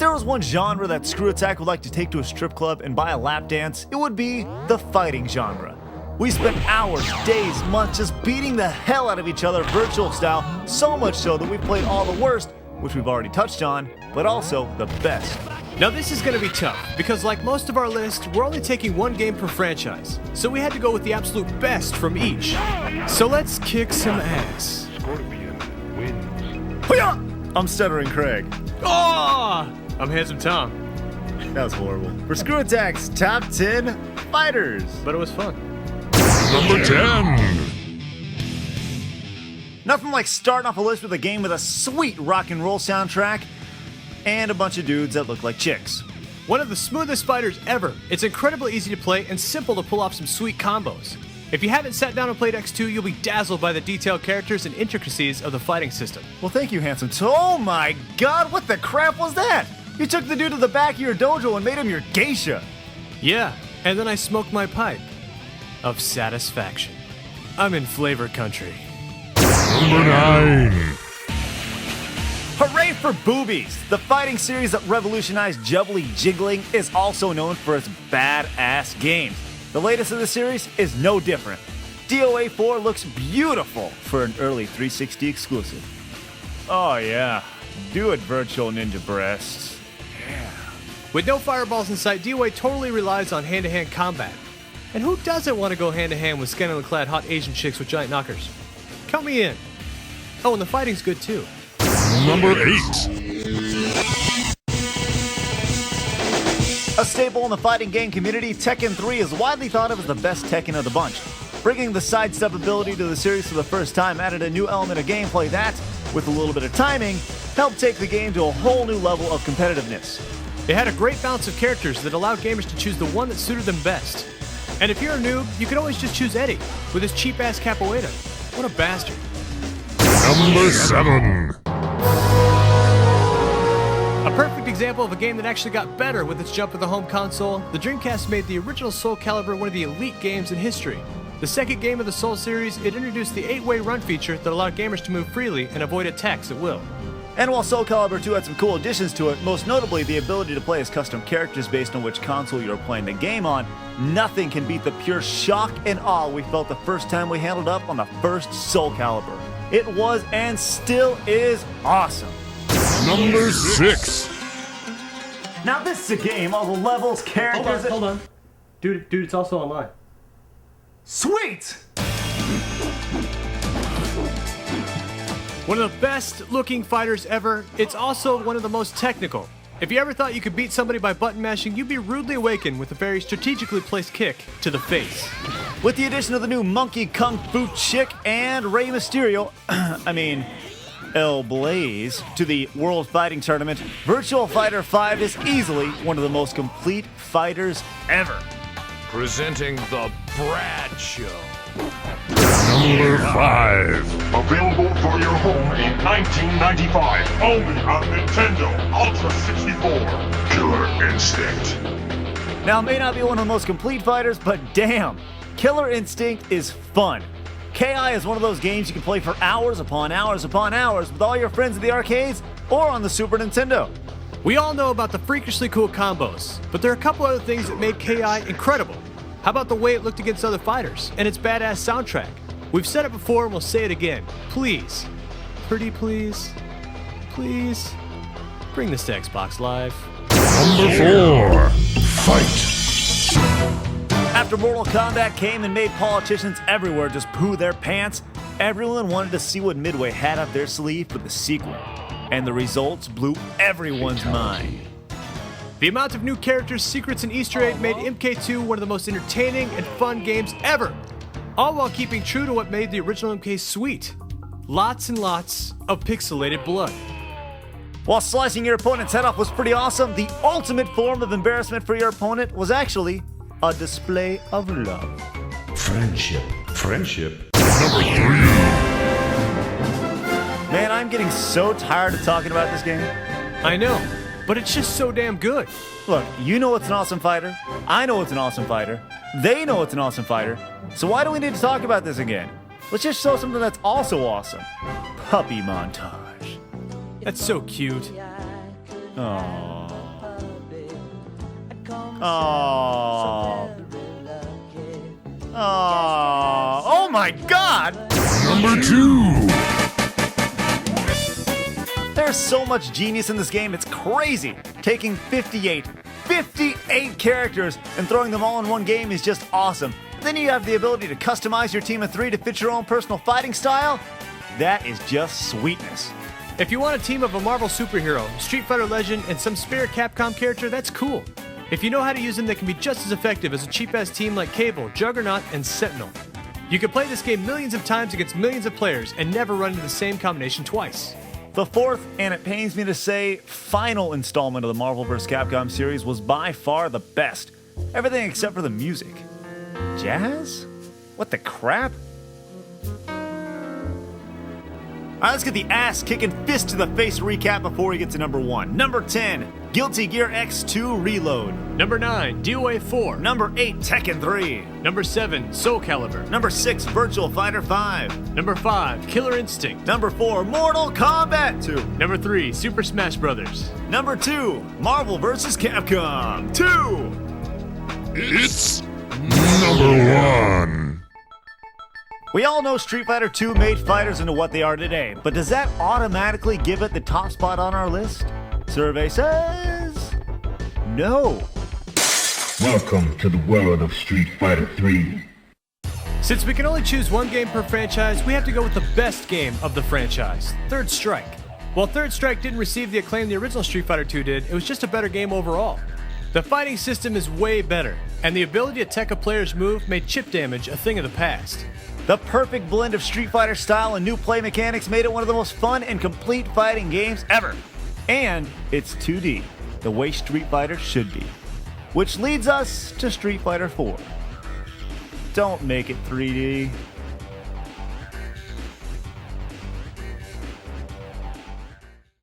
there was one genre that Screw Attack would like to take to a strip club and buy a lap dance, it would be the fighting genre. We spent hours, days, months just beating the hell out of each other virtual style, so much so that we played all the worst, which we've already touched on, but also the best. Now this is going to be tough, because like most of our list, we're only taking one game per franchise, so we had to go with the absolute best from each. So let's kick some ass. Scorpion wins. Hoo-yah! I'm Stuttering Craig. Oh! I'm Handsome Tom. That was horrible. For Screw Attack's Top 10 Fighters. But it was fun. Number 10. Nothing like starting off a list with a game with a sweet rock and roll soundtrack and a bunch of dudes that look like chicks. One of the smoothest fighters ever. It's incredibly easy to play and simple to pull off some sweet combos. If you haven't sat down and played X2, you'll be dazzled by the detailed characters and intricacies of the fighting system. Well, thank you, Handsome. Oh my god, what the crap was that? You took the dude to the back of your dojo and made him your geisha. Yeah, and then I smoked my pipe of satisfaction. I'm in flavor country. Number 9. Hooray for Boobies! The fighting series that revolutionized jubbly jiggling is also known for its badass games. The latest of the series is no different. DOA 4 looks beautiful for an early 360 exclusive. Oh yeah, do it virtual ninja breasts. With no fireballs in sight, DOA totally relies on hand-to-hand combat. And who doesn't want to go hand-to-hand with scantily clad hot Asian chicks with giant knockers? Count me in. Oh, and the fighting's good too. Number 8. A staple in the fighting game community, Tekken 3 is widely thought of as the best Tekken of the bunch. Bringing the sidestep ability to the series for the first time added a new element of gameplay that, with a little bit of timing, helped take the game to a whole new level of competitiveness. It had a great balance of characters that allowed gamers to choose the one that suited them best. And if you're a noob, you could always just choose Eddie, with his cheap-ass capoeira. What a bastard. Number 7. A perfect example of a game that actually got better with its jump to the home console, the Dreamcast made the original Soul Calibur one of the elite games in history. The second game of the Soul series, it introduced the 8-way run feature that allowed gamers to move freely and avoid attacks at will. And while Soul Calibur 2 had some cool additions to it, most notably the ability to play as custom characters based on which console you're playing the game on, nothing can beat the pure shock and awe we felt the first time we handled up on the first Soul Calibur. It was and still is awesome. Number 6. Now this is a game, all the levels, characters... Hold on. Dude, it's also online. Sweet! One of the best looking fighters ever, it's also one of the most technical. If you ever thought you could beat somebody by button mashing, you'd be rudely awakened with a very strategically placed kick to the face. With the addition of the new Monkey Kung Fu Chick and Rey Mysterio, El Blaze, to the World Fighting Tournament, Virtual Fighter 5 is easily one of the most complete fighters ever. Presenting the Brad Show. Number 5. Available for your home in 1995. Only on Nintendo Ultra 64. Killer Instinct. Now, it may not be one of the most complete fighters, but damn, Killer Instinct is fun. KI is one of those games you can play for hours upon hours upon hours with all your friends at the arcades or on the Super Nintendo. We all know about the freakishly cool combos, but there are a couple other things that made KI incredible. How about the way it looked against other fighters and its badass soundtrack? We've said it before and we'll say it again. Please, pretty please, please, bring this to Xbox Live. Number 4. Fight. After Mortal Kombat came and made politicians everywhere just poo their pants, everyone wanted to see what Midway had up their sleeve for the sequel. And the results blew everyone's mind. The amount of new characters, secrets, and Easter eggs made MK2 one of the most entertaining and fun games ever, all while keeping true to what made the original MK sweet. Lots and lots of pixelated blood. While slicing your opponent's head off was pretty awesome, the ultimate form of embarrassment for your opponent was actually a display of love. Friendship. Number 3. Man, I'm getting so tired of talking about this game. I know, but it's just so damn good. Look, you know it's an awesome fighter. I know it's an awesome fighter. They know it's an awesome fighter. So why do we need to talk about this again? Let's just show something that's also awesome. Puppy montage. That's so cute. Aww. Oh. Oh my God! Number 2. There's so much genius in this game, it's crazy. Taking 58 characters and throwing them all in one game is just awesome. Then you have the ability to customize your team of 3 to fit your own personal fighting style. That is just sweetness. If you want a team of a Marvel superhero, Street Fighter legend, and some spare Capcom character, that's cool. If you know how to use them, they can be just as effective as a cheap-ass team like Cable, Juggernaut, and Sentinel. You can play this game millions of times against millions of players and never run into the same combination twice. The fourth, and it pains me to say, final installment of the Marvel vs. Capcom series was by far the best. Everything except for the music. Jazz? What the crap? Alright, let's get the ass-kicking fist to the face recap before we get to number 1. Number 10, Guilty Gear X2 Reload. Number 9, DOA 4. Number 8, Tekken 3. Number 7, Soul Calibur. Number 6, Virtual Fighter 5. Number 5, Killer Instinct. Number 4, Mortal Kombat 2. Number 3, Super Smash Bros. Number 2, Marvel vs. Capcom 2. It's number 1. We all know Street Fighter 2 made fighters into what they are today, but does that automatically give it the top spot on our list? Survey says no. Welcome to the world of Street Fighter 3. Since we can only choose one game per franchise, we have to go with the best game of the franchise, Third Strike. While Third Strike didn't receive the acclaim the original Street Fighter 2 did, it was just a better game overall. The fighting system is way better, and the ability to tech a player's move made chip damage a thing of the past. The perfect blend of Street Fighter style and new play mechanics made it one of the most fun and complete fighting games ever. And it's 2D, the way Street Fighter should be. Which leads us to Street Fighter 4. Don't make it 3D.